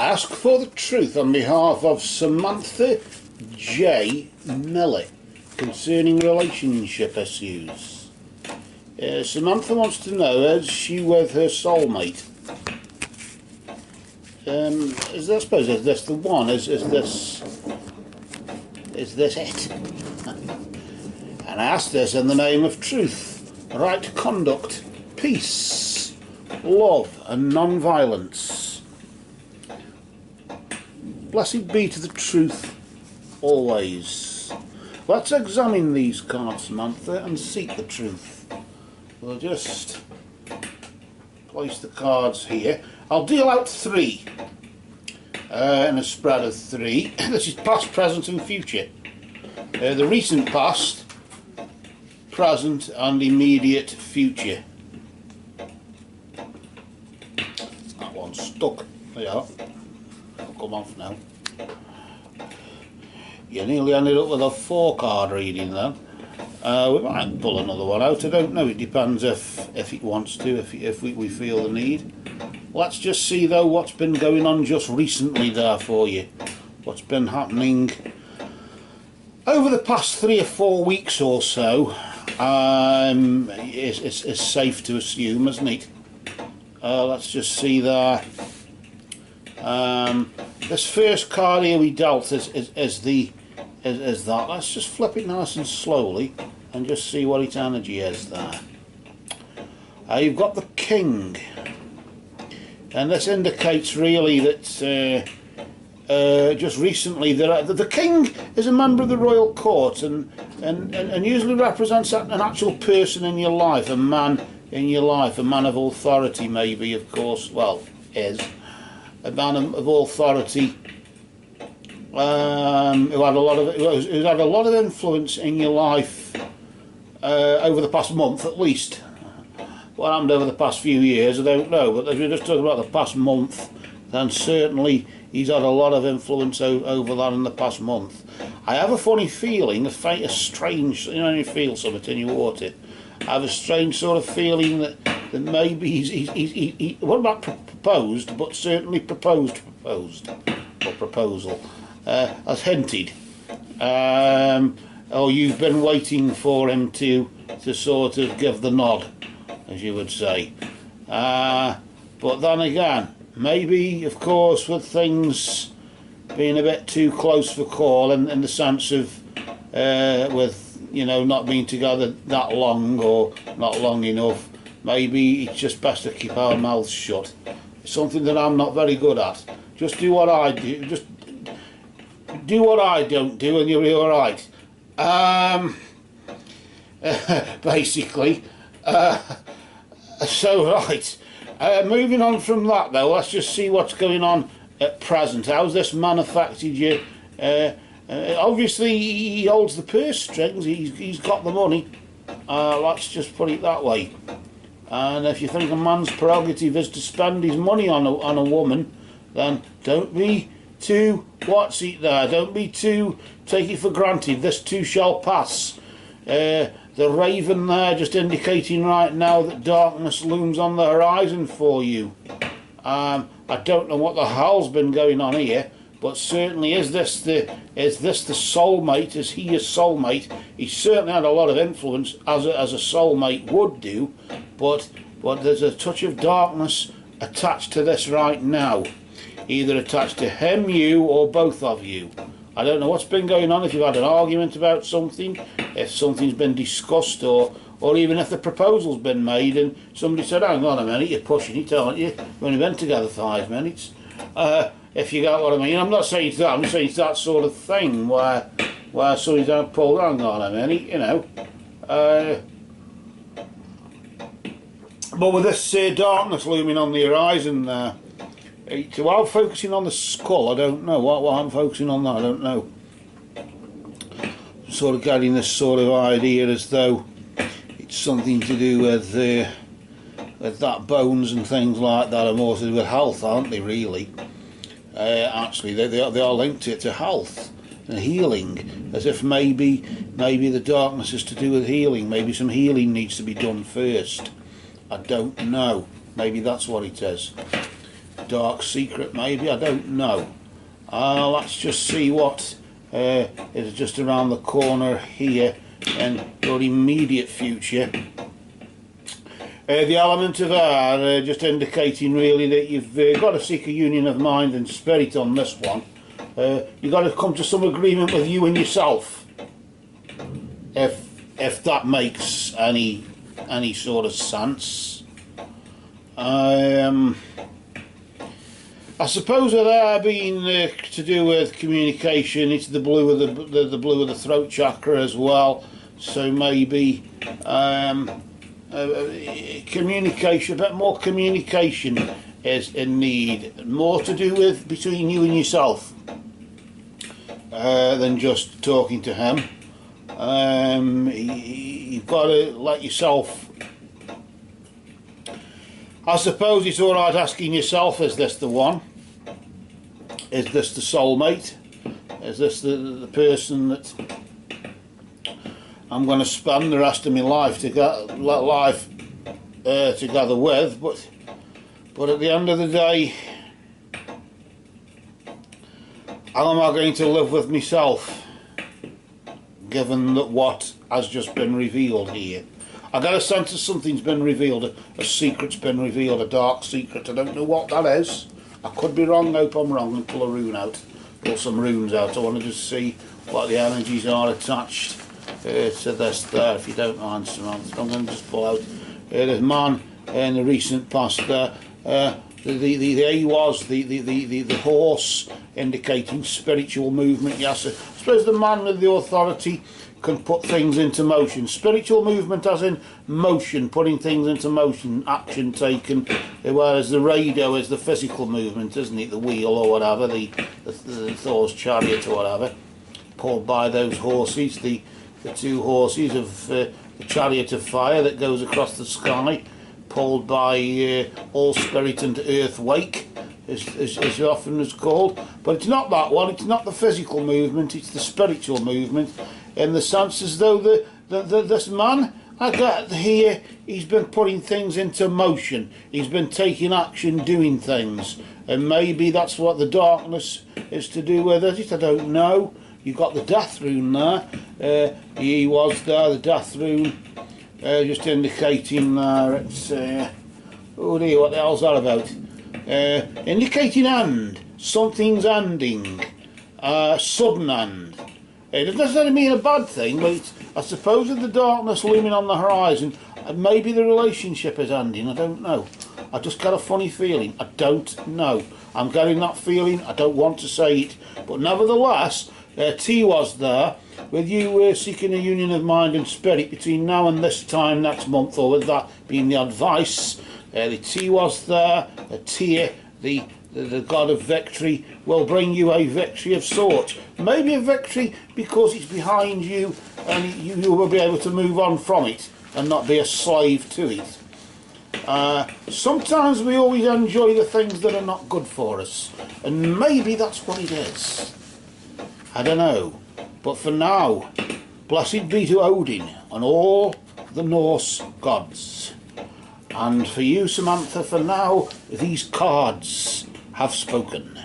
I ask for the truth on behalf of Samantha J. Millie concerning relationship issues. Samantha wants to know, is she with her soulmate? Is this the one? Is this it? And I ask this in the name of truth, right conduct, peace, love and non-violence. Blessed be to the truth always. Let's examine these cards, Samantha, and seek the truth. We'll just place the cards here. I'll deal out 3 in a spread of 3. This is past, present and future. The recent past, present and immediate future. That one's stuck. There you are. It'll come off now. You nearly ended up with a 4 card reading then. We might pull another one out, I don't know. It depends if it wants to, if we feel the need. Let's just see though what's been going on just recently there for you. What's been happening over the past 3 or 4 weeks or so. It's safe to assume, isn't it? Let's just see there. This first card here we dealt is that. Let's just flip it nice and slowly and just see what its energy is there. You've got the King, and this indicates really that just recently the King is a member of the royal court and usually represents an actual person in your life, a man in your life, a man of authority maybe, of course, well, is a man of authority who's had a lot of influence in your life over the past month at least. What happened over the past few years I don't know, but if you're just talking about the past month, then certainly he's had a lot of influence over that in the past month. I have a funny feeling, a strange, you know, you feel something in your water. I have a strange sort of feeling that maybe he what about proposed, but certainly proposal, as hinted. Or you've been waiting for him to sort of give the nod, as you would say. But then again, maybe, of course, with things being a bit too close for call in the sense of with, you know, not being together that long or not long enough, maybe it's just best to keep our mouths shut. It's something that I'm not very good at. Just do what I do. Just do what I don't do and you'll be alright. Basically. So, right. Moving on from that though, let's just see what's going on at present. How's this man affected you? Obviously he holds the purse strings, he's got the money. Let's just put it that way. And if you think a man's prerogative is to spend his money on a woman, then don't be too, don't be too, take it for granted, this too shall pass. The raven there just indicating right now that darkness looms on the horizon for you. I don't know what the hell's been going on here, but certainly is this the soulmate? Is he a soulmate? He certainly had a lot of influence as a soulmate would do, but there's a touch of darkness attached to this right now, either attached to him, you, or both of you. I don't know what's been going on, if you've had an argument about something, if something's been discussed, or even if the proposal's been made and somebody said, hang on a minute, you're pushing it, aren't you? We've only been together 5 minutes. If you get what I mean. I'm not saying it's that, I'm saying it's that sort of thing where somebody's don't pull, hang on a minute, you know. But with this darkness looming on the horizon there, so while focusing on the skull, I don't know what I'm focusing on that, I don't know. I'm sort of getting this sort of idea as though it's something to do with that bones and things like that are more to do with health, aren't they, really? Actually, they are linked to health and healing, as if maybe the darkness is to do with healing. Maybe some healing needs to be done first. I don't know. Maybe that's what it is. dark secret maybe, I don't know. Let's just see what is just around the corner here in your immediate future. The element of air just indicating really that you've got to seek a union of mind and spirit on this one. You've got to come to some agreement with you and yourself, if that makes any sort of sense. I suppose with air being to do with communication, it's the blue of the blue of the throat chakra as well. So maybe communication, a bit more communication is in need, more to do with between you and yourself than just talking to him. You've got to let yourself, I suppose it's alright asking yourself, is this the one? Is this the soulmate? Is this the person that I'm going to spend the rest of my life together with? But at the end of the day, how am I going to live with myself, given that what has just been revealed here? I get a sense that something's been revealed, a secret's been revealed, a dark secret. I don't know what that is. I could be wrong, hope I'm wrong, and pull a rune out, pull some runes out. I want to just see what the energies are attached to this there, if you don't mind, Samantha. I'm going to just pull out the man in the recent past there. He was the horse, indicating spiritual movement. Yes, I suppose the man with the authority can put things into motion. Spiritual movement as in motion, putting things into motion, action taken, whereas the radio is the physical movement, isn't it? The wheel or whatever, the Thor's chariot or whatever, pulled by those horses, the two horses of the chariot of fire that goes across the sky, pulled by all spirit and earth wake, as often is called. But it's not that one, it's not the physical movement, it's the spiritual movement, in the sense as though this man, I get here, he's been putting things into motion, he's been taking action, doing things, and maybe that's what the darkness is to do with it, I don't know. You've got the death rune there, he was there, the death rune, just indicating there, it's, oh dear, what the hell's that about? Indicating end, something's ending, sudden end. It doesn't necessarily mean a bad thing, but it's, I suppose with the darkness looming on the horizon, maybe the relationship is ending, I don't know. I just got a funny feeling, I don't know. I'm getting that feeling, I don't want to say it, but nevertheless, T was there, with you seeking a union of mind and spirit between now and this time next month, or with that being the advice. The T was there, the T, the god of victory, will bring you a victory of sorts. Maybe a victory because it's behind you and you will be able to move on from it and not be a slave to it. Sometimes we always enjoy the things that are not good for us, and maybe that's what it is. I don't know. But for now, blessed be to Odin and all the Norse gods. And for you, Samantha, for now, these cards have spoken.